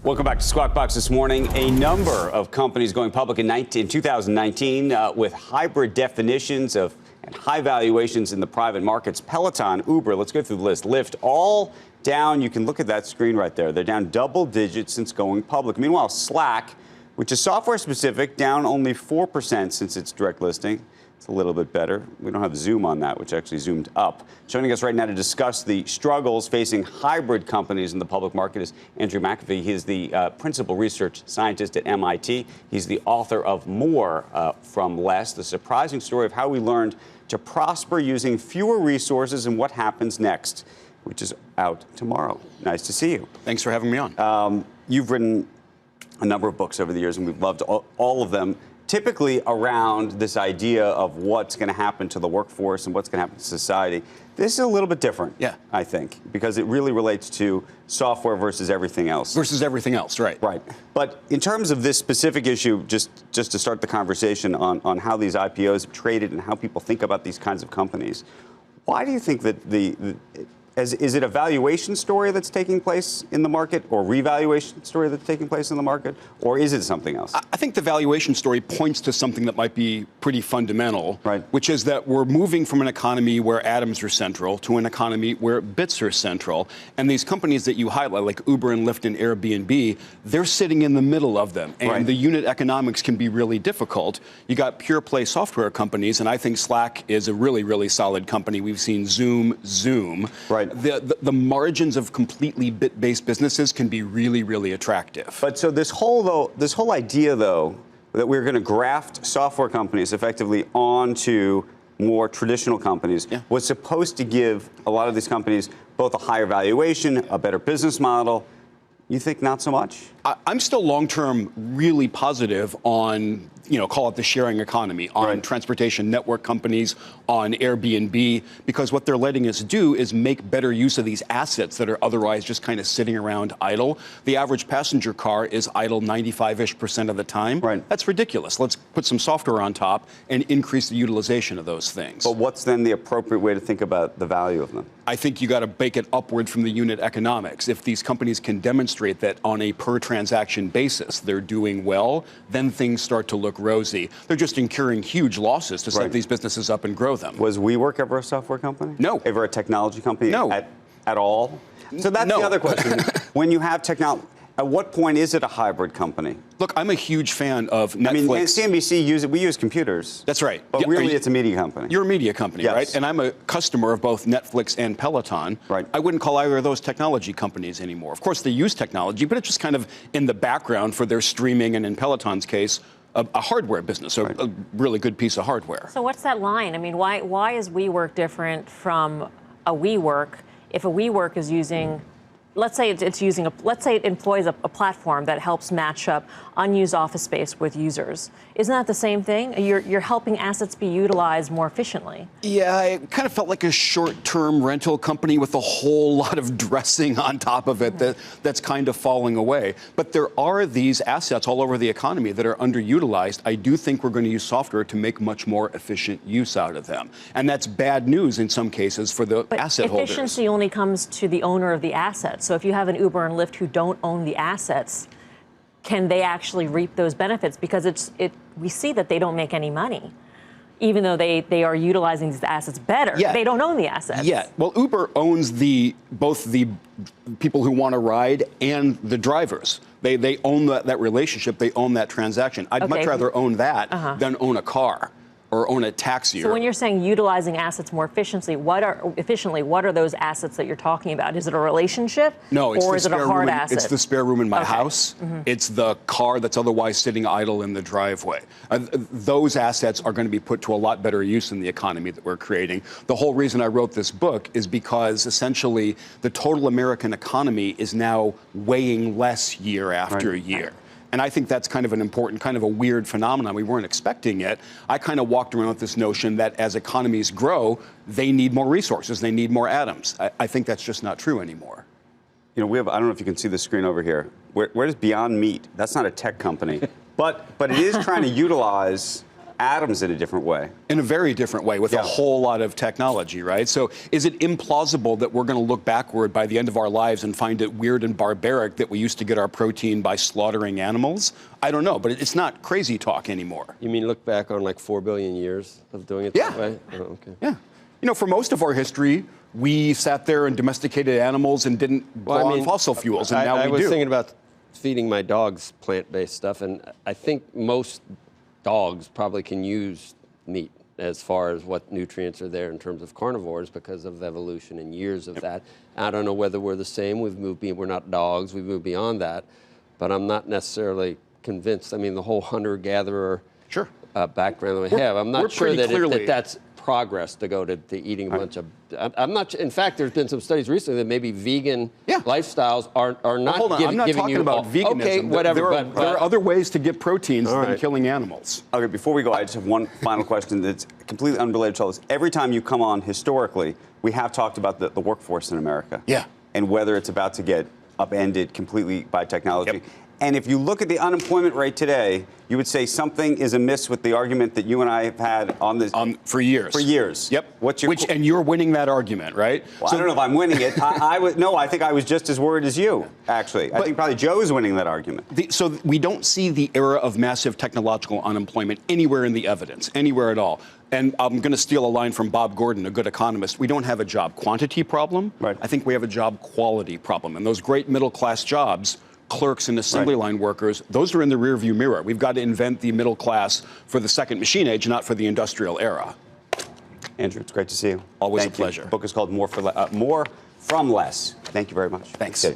Welcome back to Squawk Box this morning. A number of companies going public in 2019 with hybrid definitions of and high valuations in the private markets. Peloton, Uber, let's go through the list. Lyft, all down. You can look at that screen right there. They're down double digits since going public. Meanwhile, Slack, which is software specific, down only 4% since its direct listing. It's a little bit better. We don't have Zoom on that, which actually zoomed up. Joining us right now to discuss the struggles facing hybrid companies in the public market is Andrew McAfee. He is the principal research scientist at MIT. He's the author of More from Less, the surprising story of how we learned to prosper using fewer resources and what happens next, which is out tomorrow. Nice to see you. Thanks for having me on. You've written a number of books over the years, and we've loved all of them, typically around this idea of what's going to happen to the workforce and what's going to happen to society. This is a little bit different, I think, because it really relates to software versus everything else. Versus everything else, right. Right. But in terms of this specific issue, just to start the conversation on how these IPOs have traded and how people think about these kinds of companies, why do you think that is it a valuation story that's taking place in the market, or revaluation story that's taking place in the market, or is it something else? I think the valuation story points to something that might be pretty fundamental, right, which is that we're moving from an economy where atoms are central to an economy where bits are central. And these companies that you highlight, like Uber and Lyft and Airbnb, they're sitting in the middle of them. And the unit economics can be really difficult. You got pure play software companies, and I think Slack is a really, really solid company. We've seen Zoom. Right. The margins of completely bit-based businesses can be really, really attractive. But so this whole idea, though, that we're going to graft software companies effectively onto more traditional companies was supposed to give a lot of these companies both a higher valuation, a better business model. You think not so much? I'm still long-term really positive on, call it the sharing economy, on transportation network companies, on Airbnb, because what they're letting us do is make better use of these assets that are otherwise just kind of sitting around idle. The average passenger car is idle 95-ish% of the time. Right. That's ridiculous. Let's put some software on top and increase the utilization of those things. But what's then the appropriate way to think about the value of them? I think you got to bake it upward from the unit economics. If these companies can demonstrate that on a per transaction basis they're doing well, then things start to look rosy. They're just incurring huge losses to set these businesses up and grow them. Was WeWork ever a software company? No. Ever a technology company? No. At all? So that's the other question. When you have technology, at what point is it a hybrid company? Look, I'm a huge fan of Netflix. I mean, CNBC, we use computers. That's right. But really, it's a media company. You're a media company, right? And I'm a customer of both Netflix and Peloton. Right. I wouldn't call either of those technology companies anymore. Of course, they use technology, but it's just kind of in the background for their streaming, and in Peloton's case, a hardware business, a really good piece of hardware. So what's that line? I mean, why is WeWork different from a WeWork if a WeWork is using... Let's say it employs a platform that helps match up unused office space with users. Isn't that the same thing? You're helping assets be utilized more efficiently. Yeah, it kind of felt like a short-term rental company with a whole lot of dressing on top of it that's kind of falling away. But there are these assets all over the economy that are underutilized. I do think we're going to use software to make much more efficient use out of them. And that's bad news in some cases for the asset holders. But efficiency only comes to the owner of the assets. So if you have an Uber and Lyft who don't own the assets, can they actually reap those benefits? Because we see that they don't make any money, even though they are utilizing these assets better. They don't own the assets. Yeah. Well, Uber owns both the people who want to ride and the drivers. They own that relationship. They own that transaction. I'd much rather own that than own a car or own a taxi. So when you're saying utilizing assets more efficiently, what are those assets that you're talking about? Is it a relationship? No, it's or is it a hard asset? It's the spare room in my house. It's the car that's otherwise sitting idle in the driveway. Those assets are going to be put to a lot better use in the economy that we're creating. The whole reason I wrote this book is because essentially the total American economy is now weighing less year after year. And I think that's kind of an important, kind of a weird phenomenon. We weren't expecting it. I kind of walked around with this notion that as economies grow, they need more resources, they need more atoms. I think that's just not true anymore. You know, I don't know if you can see the screen over here. Where does Beyond Meat? That's not a tech company, but it is trying to utilize atoms in a different way. In a very different way, with a whole lot of technology, right? So is it implausible that we're going to look backward by the end of our lives and find it weird and barbaric that we used to get our protein by slaughtering animals? I don't know, but it's not crazy talk anymore. You mean look back on like 4 billion years of doing it that way? Oh, okay. Yeah. You know, for most of our history, we sat there and domesticated animals and didn't go on fossil fuels, and now we do. I was thinking about feeding my dogs plant-based stuff, and I think most dogs probably can use meat as far as what nutrients are there in terms of carnivores because of evolution and years of that. I don't know whether we're the same. We're not dogs. We've moved beyond that, but I'm not necessarily convinced. I mean, the whole hunter-gatherer background that we have, I'm not sure that that's progress to go to eating a bunch of. I'm not. In fact, there's been some studies recently that maybe vegan lifestyles are not. Hold on, I'm not talking about veganism. Okay, whatever. There are other ways to get proteins than killing animals. Okay, before we go, I just have one final question that's completely unrelated to all this. Every time you come on historically, we have talked about the workforce in America. Yeah. And whether it's about to get upended completely by technology. And if you look at the unemployment rate today, you would say something is amiss with the argument that you and I have had on this for years. For years. Yep. What's your and you're winning that argument, right? Well, I don't know if I'm winning it. I think I was just as worried as you, actually. I think probably Joe's winning that argument. So we don't see the era of massive technological unemployment anywhere in the evidence, anywhere at all. And I'm going to steal a line from Bob Gordon, a good economist. We don't have a job quantity problem. Right. I think we have a job quality problem. And those great middle-class jobs, clerks and assembly line workers, those are in the rearview mirror. We've got to invent the middle class for the second machine age, not for the industrial era. Andrew, it's great to see you. Always Thank a pleasure. The book is called More from Less. Thank you very much. Thanks.